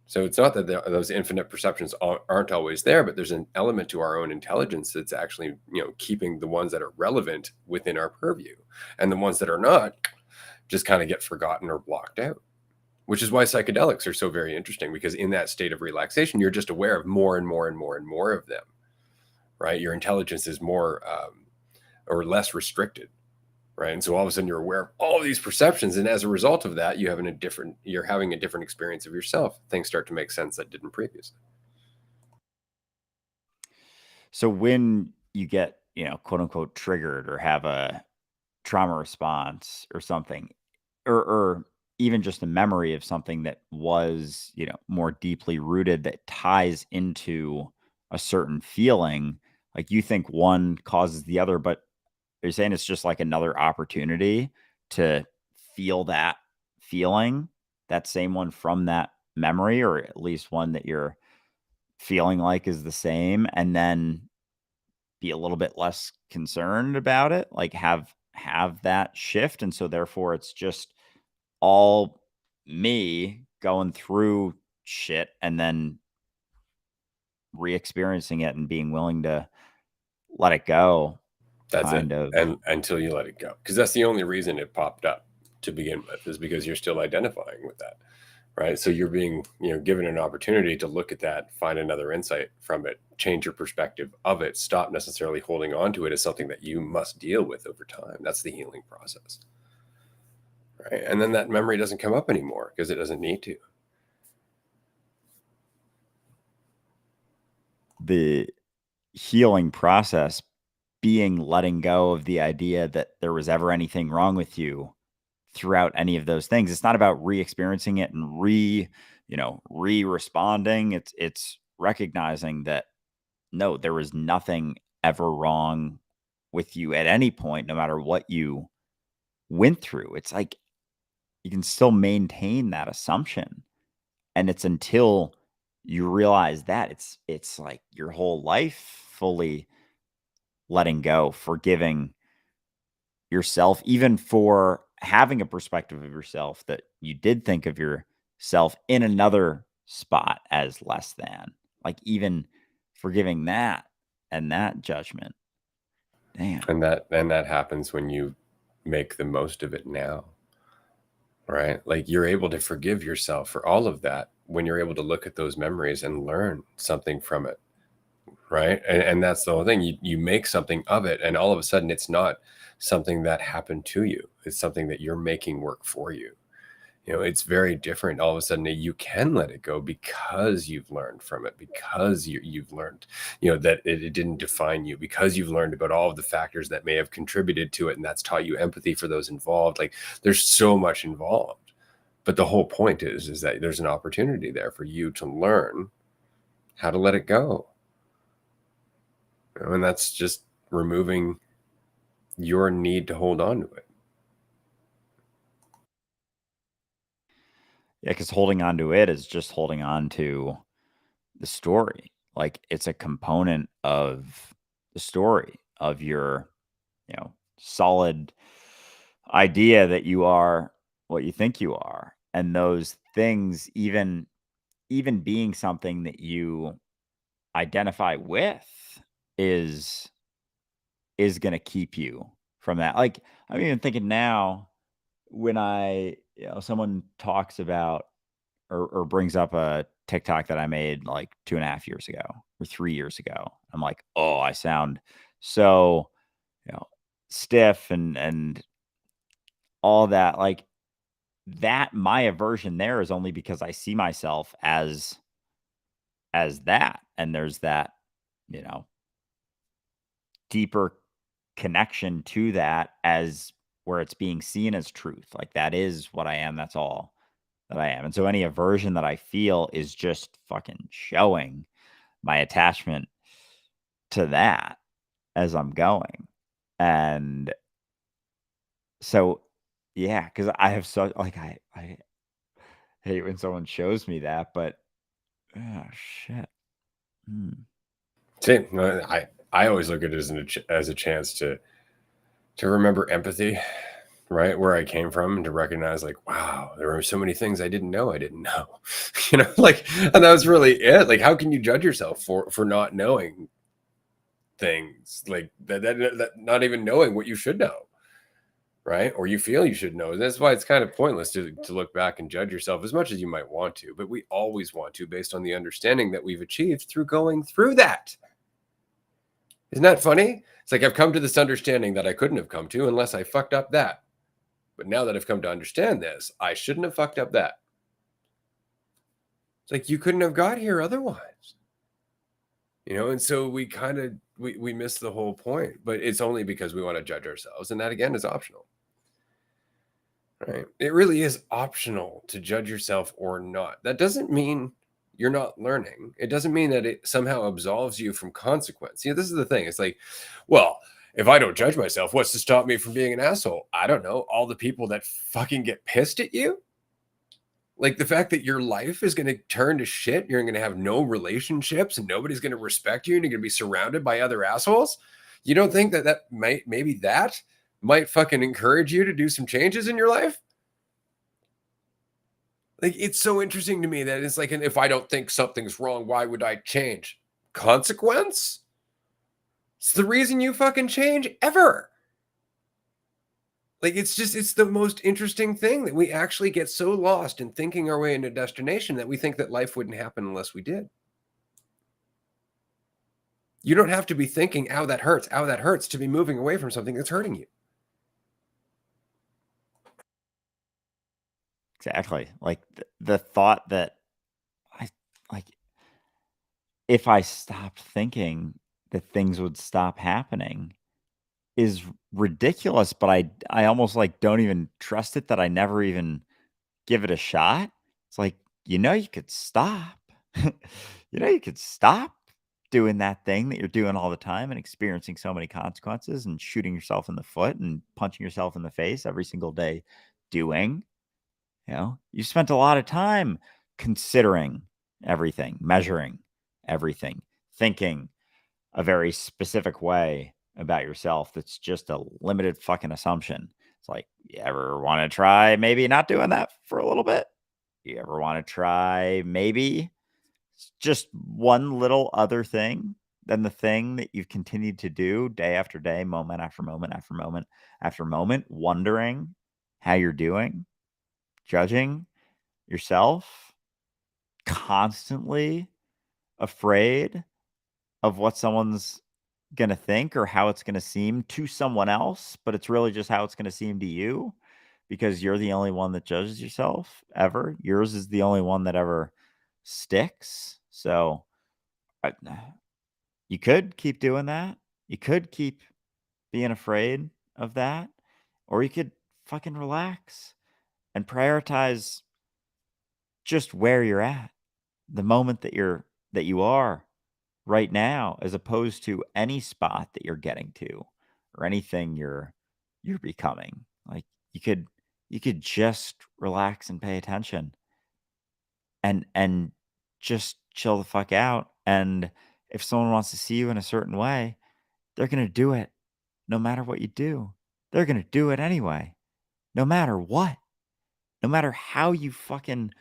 So it's not that those infinite perceptions aren't always there, but there's an element to our own intelligence that's actually, keeping the ones that are relevant within our purview, and the ones that are not just kind of get forgotten or blocked out. Which is why psychedelics are so very interesting, because in that state of relaxation, you're just aware of more and more and more and more of them, right? Your intelligence is more or less restricted, right? And so all of a sudden you're aware of all of these perceptions, and as a result of that, you're having a different experience of yourself. Things start to make sense that didn't previously. so when you get, quote unquote triggered or have a trauma response or something, or even just a memory of something that was, more deeply rooted that ties into a certain feeling, like you think one causes the other, but you're saying it's just like another opportunity to feel that feeling, that same one from that memory, or at least one that you're feeling like is the same, and then be a little bit less concerned about it, like have that shift. And so therefore it's just all me going through shit and then re-experiencing it and being willing to let it go, That's it. kind of. And until you let it go, because that's the only reason it popped up to begin with, is because you're still identifying with that, right? So you're being, given an opportunity to look at that, find another insight from it, change your perspective of it, stop necessarily holding on to it as something that you must deal with over time. That's the healing process, right? And then that memory doesn't come up anymore because it doesn't need to. The healing process being letting go of the idea that there was ever anything wrong with you throughout any of those things. It's not about re-experiencing it and re-responding. It's recognizing that no, there was nothing ever wrong with you at any point, no matter what you went through. It's like you can still maintain that assumption. And it's until you realize that it's like your whole life fully letting go, forgiving yourself, even for having a perspective of yourself that you did think of yourself in another spot as less than, like even forgiving that and that judgment. Damn. And that happens when you make the most of it now. right? Like you're able to forgive yourself for all of that when you're able to look at those memories and learn something from it, right? And that's the whole thing. You make something of it, and all of a sudden, it's not something that happened to you. It's something that you're making work for you. It's very different. All of a sudden, you can let it go because you've learned from it, because you've learned, that it didn't define you, because you've learned about all of the factors that may have contributed to it, and that's taught you empathy for those involved. Like there's so much involved, but the whole point is that there's an opportunity there for you to learn how to let it go. And that's just removing your need to hold on to it. Yeah, because holding on to it is just holding on to the story. Like it's a component of the story of your, solid idea that you are what you think you are. And those things, even being something that you identify with is going to keep you from that. Like I'm even thinking now when someone talks about or brings up a TikTok that I made like 2.5 years ago or 3 years ago. I'm like, oh, I sound so, you know, stiff and all that. Like that, my aversion there is only because I see myself as that. And there's that, you know, deeper connection to that as where it's being seen as truth. Like that is what I am. That's all that I am. And so any aversion that I feel is just fucking showing my attachment to that as I'm going. And so, yeah, because I have so like I hate when someone shows me that, but oh shit. Hmm. See, no, I always look at it as a chance to remember empathy, right? Where I came from, and to recognize like, wow, there were so many things I didn't know. Like, and that was really it. Like, how can you judge yourself for not knowing things like that not even knowing what you should know, right? Or you feel you should know. And that's why it's kind of pointless to look back and judge yourself as much as you might want to, but we always want to based on the understanding that we've achieved through going through that. Isn't that funny? It's like I've come to this understanding that I couldn't have come to unless I fucked up that. But now that I've come to understand this, I shouldn't have fucked up that. It's like you couldn't have got here otherwise. And so we kind of we miss the whole point, but it's only because we want to judge ourselves, and that again is optional. Right? It really is optional to judge yourself or not. That doesn't mean you're not learning. It doesn't mean that it somehow absolves you from consequence. This is the thing. It's like, well, if I don't judge myself, what's to stop me from being an asshole? I don't know. All the people that fucking get pissed at you. Like the fact that your life is going to turn to shit, you're going to have no relationships and nobody's going to respect you and you're going to be surrounded by other assholes. You don't think that maybe that might fucking encourage you to do some changes in your life? Like it's so interesting to me that it's like, and if I don't think something's wrong, why would I change? Consequence? It's the reason you fucking change ever. Like it's the most interesting thing that we actually get so lost in thinking our way into destination that we think that life wouldn't happen unless we did. You don't have to be thinking, ow, that hurts, to be moving away from something that's hurting you. Exactly. Like the thought that I like if I stopped thinking that things would stop happening is ridiculous, but I almost like don't even trust it that I never even give it a shot. It's like, you could stop. You could stop doing that thing that you're doing all the time and experiencing so many consequences and shooting yourself in the foot and punching yourself in the face every single day doing. You spent a lot of time considering everything, measuring everything, thinking a very specific way about yourself that's just a limited fucking assumption. It's like, you ever want to try maybe not doing that for a little bit? You ever want to try maybe just one little other thing than the thing that you've continued to do day after day, moment after moment after moment after moment, wondering how you're doing? judging yourself, constantly afraid of what someone's gonna think or how it's gonna seem to someone else, but it's really just how it's gonna seem to you because you're the only one that judges yourself ever. Yours is the only one that ever sticks. So I, you could keep doing that. You could keep being afraid of that, or you could fucking relax and prioritize just where you're at, the moment that you are right now, as opposed to any spot that you're getting to or anything you're becoming. Like you could just relax and pay attention and just chill the fuck out. And if someone wants to see you in a certain way, they're gonna do it no matter what you do. They're gonna do it anyway, no matter what. No matter how you fucking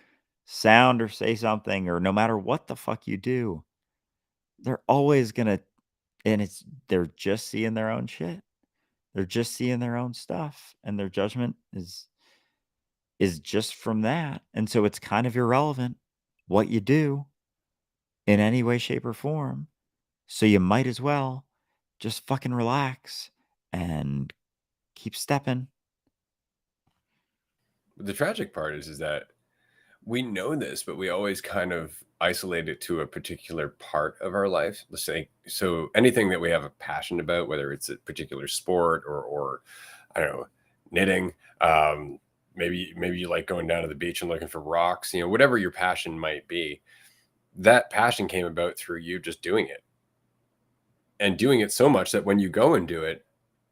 sound or say something, or no matter what the fuck you do, they're always gonna and it's they're just seeing their own shit. They're just seeing their own stuff, and their judgment is just from that. And so it's kind of irrelevant what you do in any way, shape, or form. So you might as well just fucking relax and keep stepping. The tragic part is that we know this, but we always kind of isolate it to a particular part of our life. Let's say, so anything that we have a passion about, whether it's a particular sport or I don't know, knitting, maybe you like going down to the beach and looking for rocks, whatever your passion might be, that passion came about through you just doing it and doing it so much that when you go and do it,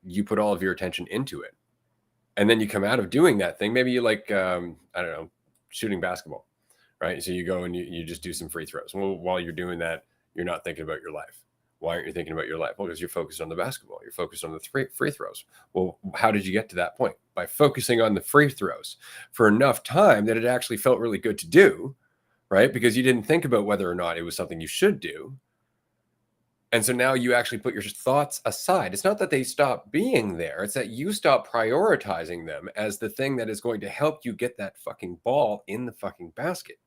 you put all of your attention into it. And then you come out of doing that thing. Maybe you like, I don't know, shooting basketball, right? So you go and you just do some free throws. Well, while you're doing that, you're not thinking about your life. Why aren't you thinking about your life? Well, because you're focused on the basketball. You're focused on the free throws. Well, how did you get to that point? By focusing on the free throws for enough time that it actually felt really good to do, right? Because you didn't think about whether or not it was something you should do. And so now you actually put your thoughts aside. It's not that they stop being there. It's that you stop prioritizing them as the thing that is going to help you get that fucking ball in the fucking basket.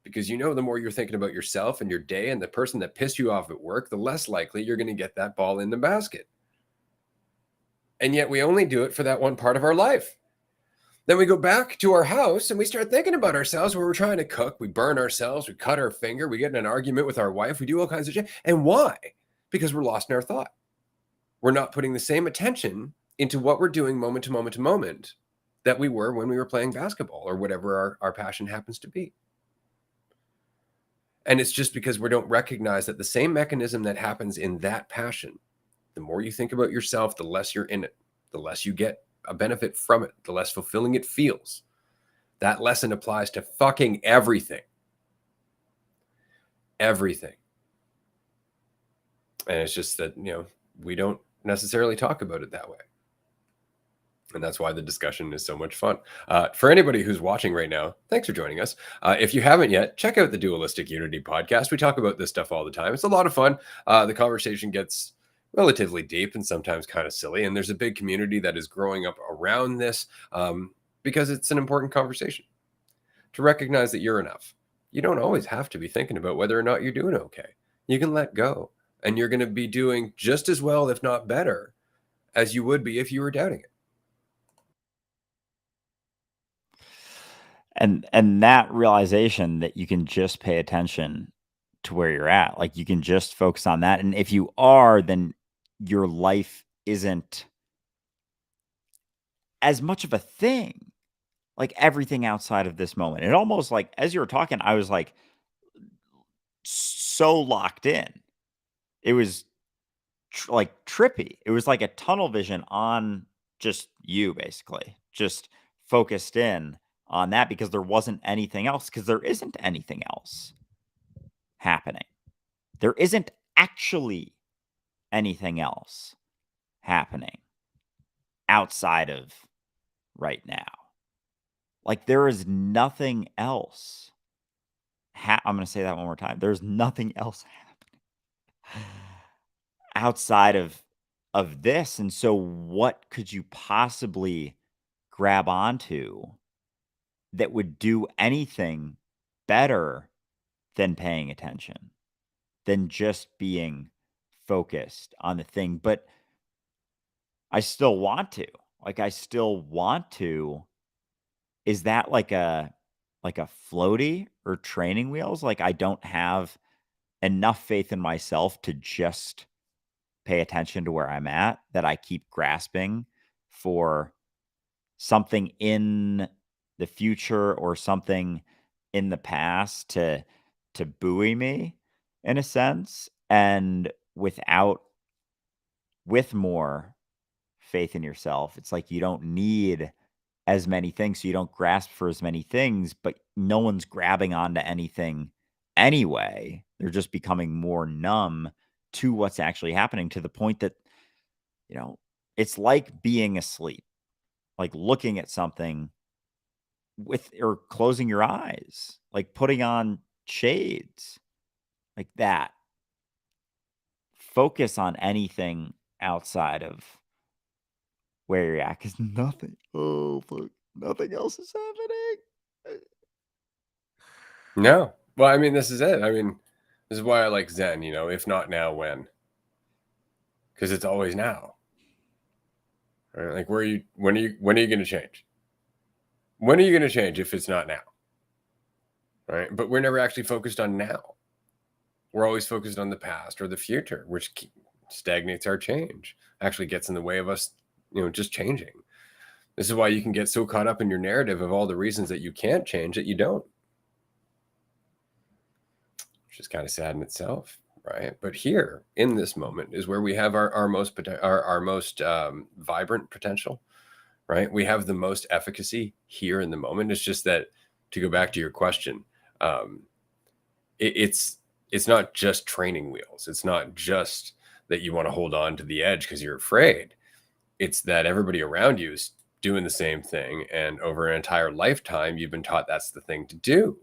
Because the more you're thinking about yourself and your day and the person that pissed you off at work, the less likely you're going to get that ball in the basket. And yet we only do it for that one part of our life. Then we go back to our house and we start thinking about ourselves where we're trying to cook. We burn ourselves. We cut our finger. We get in an argument with our wife. We do all kinds of shit. And why? Because we're lost in our thought. We're not putting the same attention into what we're doing moment to moment to moment that we were when we were playing basketball or whatever our passion happens to be. And it's just because we don't recognize that the same mechanism that happens in that passion, the more you think about yourself, the less you're in it, the less you get a benefit from it, the less fulfilling it feels. That lesson applies to fucking everything. Everything. And it's just that, we don't necessarily talk about it that way. And that's why the discussion is so much fun. For anybody who's watching right now, thanks for joining us. If you haven't yet, check out the Dualistic Unity podcast. We talk about this stuff all the time. It's a lot of fun. The conversation gets relatively deep and sometimes kind of silly. And there's a big community that is growing up around this because it's an important conversation. To recognize that you're enough. You don't always have to be thinking about whether or not you're doing okay. You can let go. And you're going to be doing just as well, if not better, as you would be if you were doubting it. And that realization that you can just pay attention to where you're at, like you can just focus on that. And if you are, then your life isn't as much of a thing, like everything outside of this moment. It almost like as you were talking, I was like so locked in. It was like trippy. It was like a tunnel vision on just you, basically, just focused in on that because there wasn't anything else, because there isn't anything else happening. There isn't actually anything else happening outside of right now. Like there is nothing else. I'm going to say that one more time. There's nothing else happening outside of this. And so what could you possibly grab onto that would do anything better than paying attention, than just being focused on the thing. But I still want to. Like, I still want to. Is that like a floaty or training wheels? Like, I don't have enough faith in myself to just pay attention to where I'm at, that I keep grasping for something in the future or something in the past to buoy me in a sense, and with more faith in yourself, it's like you don't need as many things, so you don't grasp for as many things, but no one's grabbing onto anything anyway. They're just becoming more numb to what's actually happening, to the point that, you know, it's like being asleep, like looking at something with or closing your eyes, like putting on shades, like that. Focus on anything outside of where you're at, because nothing else is happening. No. Well, I mean, this is it. I mean, this is why I like Zen, you know, if not now, when? Because it's always now. Right? Like, when are you going to change? When are you going to change if it's not now? Right? But we're never actually focused on now. We're always focused on the past or the future, which stagnates our change, actually gets in the way of us, you know, just changing. This is why you can get so caught up in your narrative of all the reasons that you can't change that you don't, which is kind of sad in itself, right? But here in this moment is where we have our most vibrant potential, right? We have the most efficacy here in the moment. It's just that, to go back to your question, um, it's not just training wheels. It's not just that you want to hold on to the edge because you're afraid. It's that everybody around you is doing the same thing, and over an entire lifetime you've been taught that's the thing to do.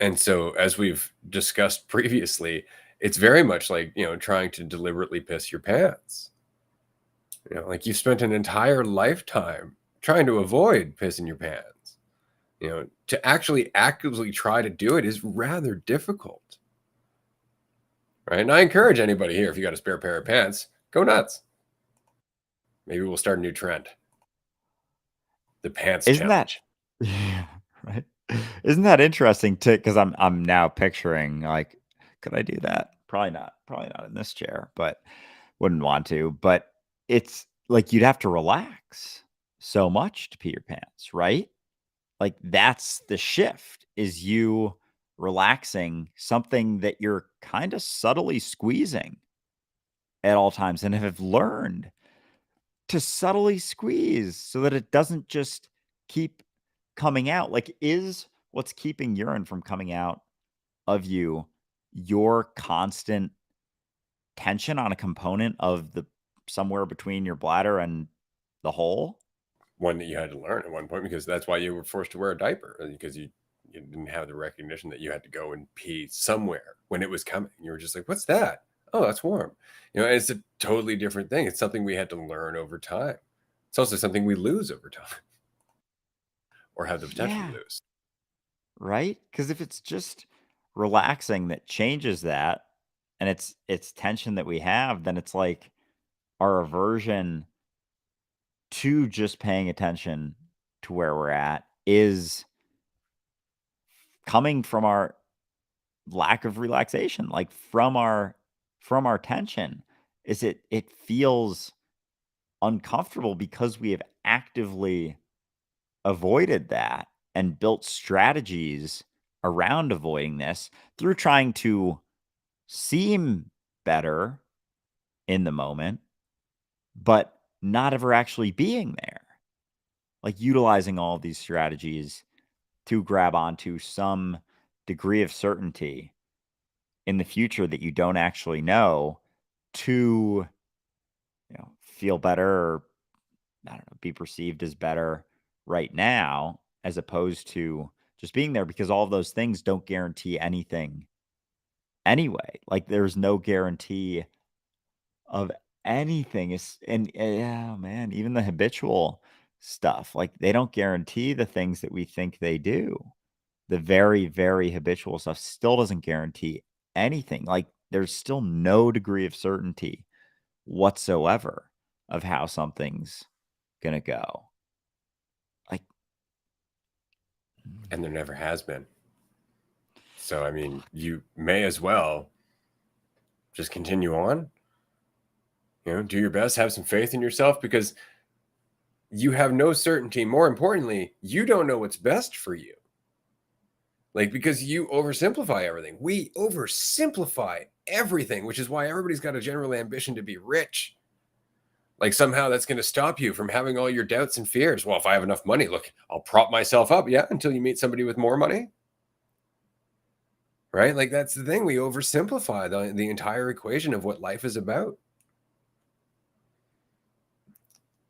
And so, as we've discussed previously, it's very much like, you know, trying to deliberately piss your pants. You know, like, you spent an entire lifetime trying to avoid pissing your pants. You know, to actually actively try to do it is rather difficult. Right. And I encourage anybody here, if you got a spare pair of pants, go nuts. Maybe we'll start a new trend, the pants Isn't that challenge. yeah, right? Isn't that interesting too? Because I'm now picturing, like, could I do that? Probably not in this chair, but wouldn't want to. But it's like you'd have to relax so much to pee your pants, right? Like, that's the shift, is you relaxing something that you're kind of subtly squeezing at all times, and have learned to subtly squeeze so that it doesn't just keep coming out. Like, is what's keeping urine from coming out of you your constant tension on a component of the somewhere between your bladder and the hole? One that you had to learn at one point, because that's why you were forced to wear a diaper, because you didn't have the recognition that you had to go and pee somewhere when it was coming. You were just like, what's that? Oh, that's warm. You know, and it's a totally different thing. It's something we had to learn over time. It's also something we lose over time, or have the potential to Yeah, lose. right? Because if it's just relaxing that changes that, and it's tension that we have, then it's like our aversion to just paying attention to where we're at is coming from our lack of relaxation, like from our tension. Is it feels uncomfortable because we have actively avoided that and built strategies around avoiding this through trying to seem better in the moment, but not ever actually being there. Like, utilizing all of these strategies to grab onto some degree of certainty in the future that you don't actually know, to, feel better, or I don't know, be perceived as better right now, as opposed to just being there, because all of those things don't guarantee anything anyway. Like, there's no guarantee of anything. Is and yeah, man, even the habitual stuff. Like, they don't guarantee the things that we think they do. The very, very habitual stuff still doesn't guarantee anything. Like, there's still no degree of certainty whatsoever of how something's gonna go. Like, And there never has been. So, I mean, you may as well just continue on. Do your best, have some faith in yourself, because you have no certainty. More importantly, you don't know what's best for you. Like, because you oversimplify everything. We oversimplify everything, which is why everybody's got a general ambition to be rich. Like, somehow that's going to stop you from having all your doubts and fears. Well, if I have enough money, look, I'll prop myself up. Yeah, until you meet somebody with more money. Right? Like, that's the thing. We oversimplify the entire equation of what life is about.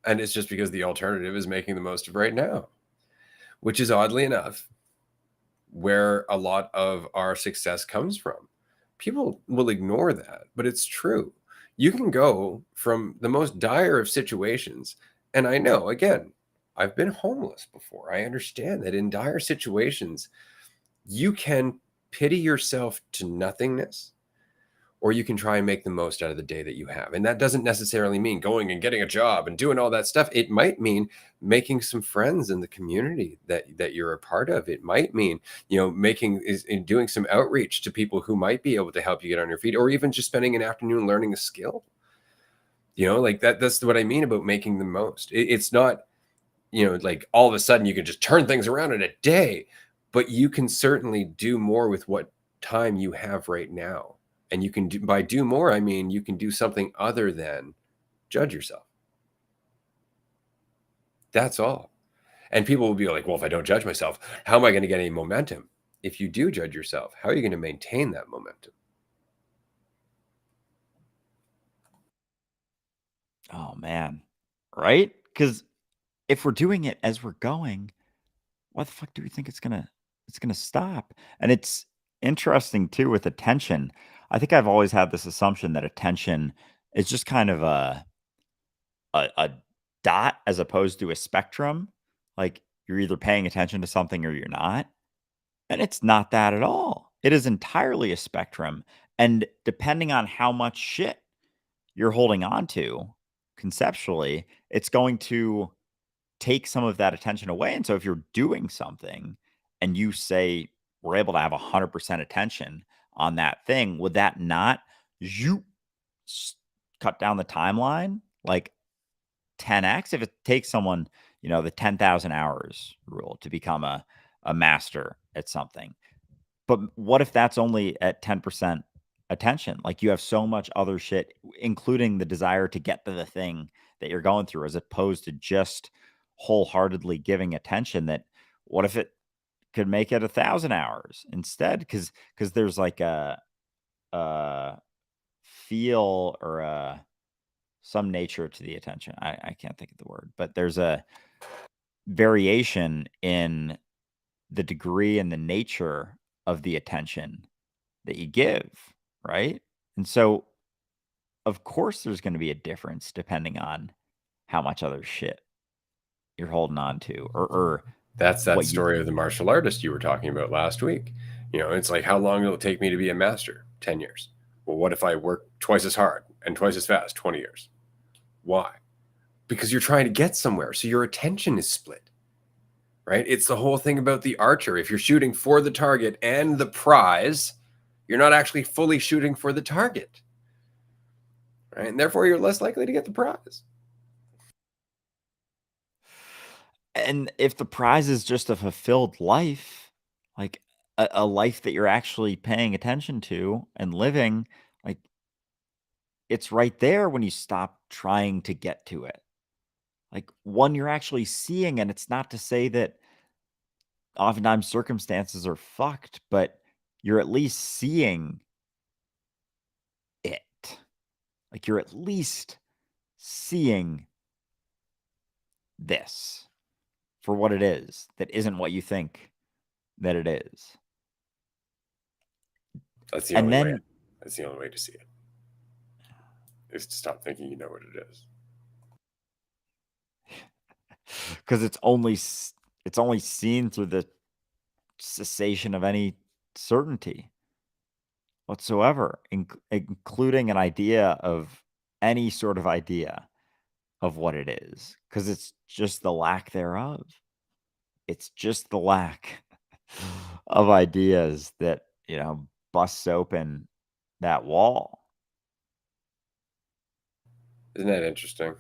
And it's just because the alternative is making the most of right now, which is, oddly enough, where a lot of our success comes from. People will ignore that, but it's true. You can go from the most dire of situations. And I know, again, I've been homeless before. I understand that in dire situations, you can pity yourself to nothingness, or you can try and make the most out of the day that you have. And that doesn't necessarily mean going and getting a job and doing all that stuff. It might mean making some friends in the community that you're a part of. It might mean, doing some outreach to people who might be able to help you get on your feet, or even just spending an afternoon learning a skill. Like that's what I mean about making the most. It's not, like all of a sudden you can just turn things around in a day, but you can certainly do more with what time you have right now. And you can by do more, I mean, you can do something other than judge yourself. That's all. And people will be like, well, if I don't judge myself, how am I going to get any momentum? If you do judge yourself, how are you going to maintain that momentum? oh man, right? Because if we're doing it as we're going, why the fuck do we think it's gonna stop? And it's interesting too with attention. I think I've always had this assumption that attention is just kind of a dot as opposed to a spectrum. Like, you're either paying attention to something or you're not. And it's not that at all. It is entirely a spectrum. And depending on how much shit you're holding on to conceptually, it's going to take some of that attention away. And so if you're doing something and you say we're able to have 100% attention on that thing, would that not you cut down the timeline like 10x? If it takes someone, the 10,000 hours rule to become a master at something, but what if that's only at 10% attention? Like, you have so much other shit, including the desire to get to the thing that you're going through, as opposed to just wholeheartedly giving attention. That what if it could make it 1,000 hours instead? Because there's like a feel or some nature to the attention. I can't think of the word, but there's a variation in the degree and the nature of the attention that you give, right? And so, of course, there's going to be a difference depending on how much other shit you're holding on to, or That's that what you. story of the martial artist you were talking about last week. It's like, how long will it take me to be a master? 10 years. Well, what if I work twice as hard and twice as fast? 20 years. Why? Because you're trying to get somewhere. So your attention is split, right? It's the whole thing about the archer. If you're shooting for the target and the prize, you're not actually fully shooting for the target, right? And therefore, you're less likely to get the prize. And if the prize is just a fulfilled life, like a life that you're actually paying attention to and living, like, it's right there when you stop trying to get to it. Like, one you're actually seeing, and it's not to say that oftentimes circumstances are fucked, but you're at least seeing it. Like, you're at least seeing this for what it is that isn't what you think that it is. That's the And only way. then That's the only way to see it, is to stop thinking you know what it is. because it's only seen through the cessation of any certainty whatsoever, including an idea of any sort of idea of what it is, because it's just the lack thereof. It's just the lack of ideas that, busts open that wall. Isn't that interesting?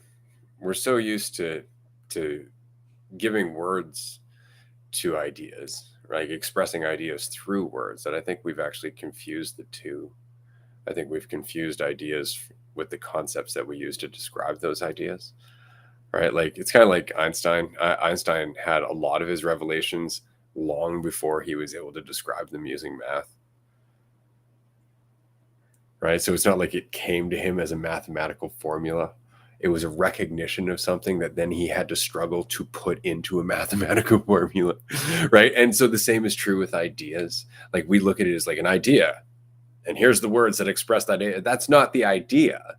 We're so used to giving words to ideas, right? Expressing ideas through words that I think we've actually confused the two. I think we've confused ideas with the concepts that we use to describe those ideas, right? Like it's kind of like Einstein. Einstein had a lot of his revelations long before he was able to describe them using math, right? So it's not like it came to him as a mathematical formula. It was a recognition of something that then he had to struggle to put into a mathematical formula, right? And so the same is true with ideas. Like we look at it as like an idea, and here's the words that express that idea. That's not the idea.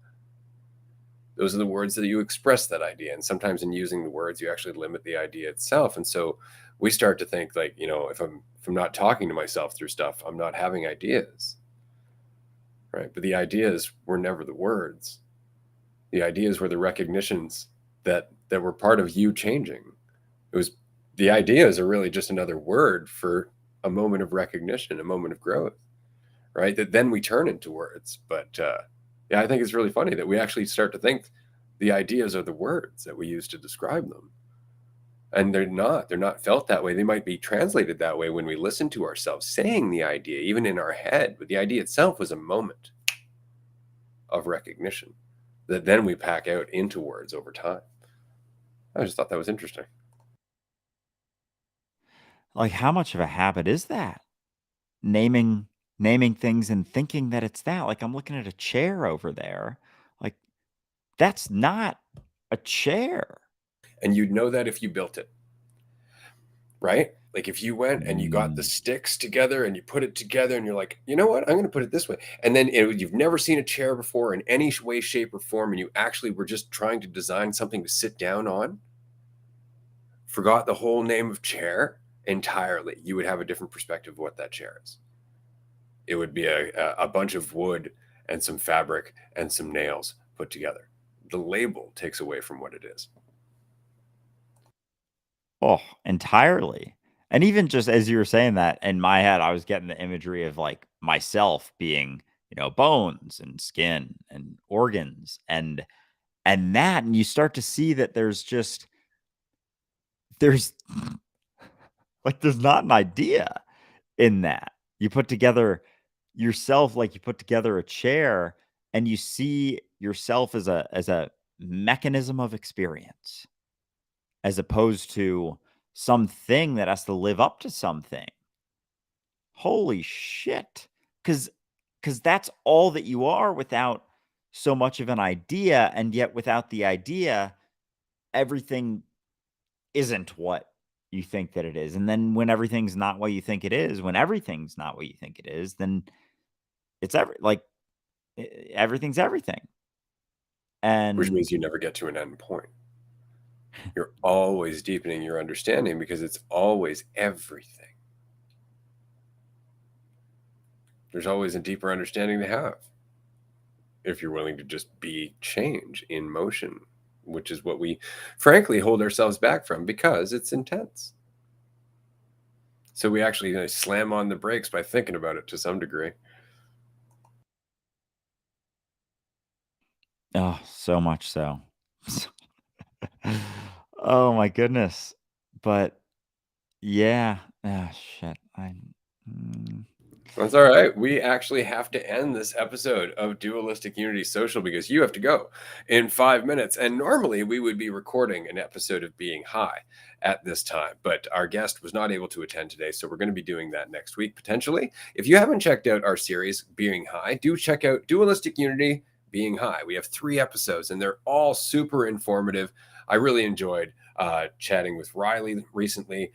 Those are the words that you express that idea. And sometimes in using the words, you actually limit the idea itself. And so we start to think like, if I'm not talking to myself through stuff, I'm not having ideas, right? But the ideas were never the words. The ideas were the recognitions that were part of you changing. It was the ideas are really just another word for a moment of recognition, a moment of growth, right? That then we turn into words. But yeah, I think it's really funny that we actually start to think the ideas are the words that we use to describe them. And they're not felt that way. They might be translated that way when we listen to ourselves saying the idea, even in our head. But the idea itself was a moment of recognition that then we pack out into words over time. I just thought that was interesting. Like, how much of a habit is that? Naming naming things and thinking that it's that. Like, I'm looking at a chair over there. Like, that's not a chair. And you'd know that if you built it, right? Like if you went and you got the Mm. sticks together and you put it together and you're like, you know what, I'm going to put it this way. And then you've never seen a chair before in any way, shape, or form. And you actually were just trying to design something to sit down on, forgot the whole name of chair entirely. You would have a different perspective of what that chair is. It would be a bunch of wood and some fabric and some nails put together. The label takes away from what it is. Oh, entirely. And even just as you were saying that, in my head, I was getting the imagery of, like, myself being, bones and skin and organs and you start to see that there's there's not an idea in that. You put together yourself like you put together a chair, and you see yourself as a mechanism of experience, as opposed to something that has to live up to something. Holy shit. Cause because that's all that you are without so much of an idea, and yet without the idea, everything isn't what you think that it is. And then when everything's not what you think it is, when everything's not what you think it is, then it's everything's everything. Which And means you never get to an end point. You're always deepening your understanding because it's always everything. There's always a deeper understanding to have if you're willing to just be change in motion, which is what we frankly hold ourselves back from because it's intense. So we actually slam on the brakes by thinking about it to some degree. oh, so much so. Oh my goodness. But yeah. Ah, shit. Mm, That's all right. We actually have to end this episode of Dualistic Unity Social because you have to go in 5 minutes. And normally we would be recording an episode of Being High at this time, but our guest was not able to attend today. So we're going to be doing that next week potentially. If you haven't checked out our series, Being High, do check out Dualistic Unity Being High. We have 3 episodes and they're all super informative. I really enjoyed chatting with Riley recently.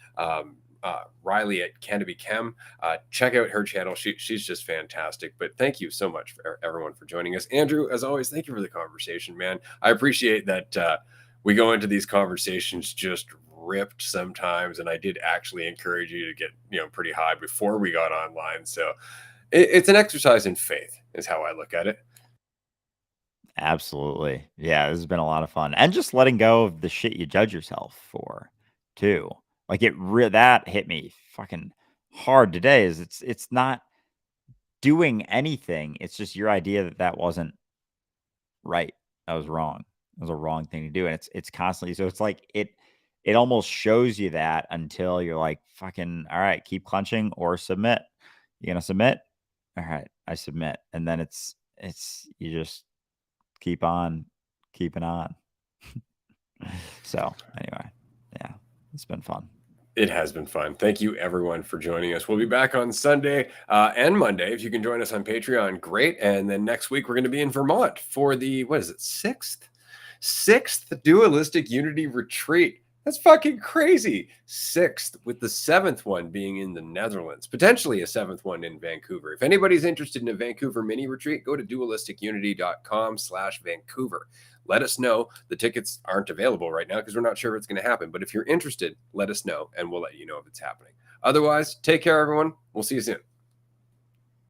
Riley at Canopy Chem. Check out her channel. She's just fantastic. But thank you so much for everyone for joining us. Andrew, as always, thank you for the conversation, man. I appreciate that we go into these conversations just ripped sometimes, and I did actually encourage you to get pretty high before we got online. So it's an exercise in faith, is how I look at it. Absolutely. Yeah, this has been a lot of fun. And just letting go of the shit you judge yourself for too. Like that hit me fucking hard today is it's not doing anything. It's just your idea that that wasn't right. That was wrong. It was a wrong thing to do. And it's constantly so it's like it almost shows you that until you're like, fucking all right, keep clenching or submit. You gonna submit? All right, I submit. And then it's you just keep on keeping on. So anyway, yeah, it's been fun. It has been fun. Thank you, everyone, for joining us. We'll be back on Sunday and Monday. If you can join us on Patreon, great. And then next week, we're going to be in Vermont for the, what is it, sixth Dualistic Unity Retreat. That's fucking crazy. Sixth, with the seventh one being in the Netherlands, potentially a seventh one in Vancouver. If anybody's interested in a Vancouver mini retreat, go to dualisticunity.com/Vancouver. Let us know. The tickets aren't available right now because we're not sure if it's going to happen. But if you're interested, let us know and we'll let you know if it's happening. Otherwise, take care, everyone. We'll see you soon.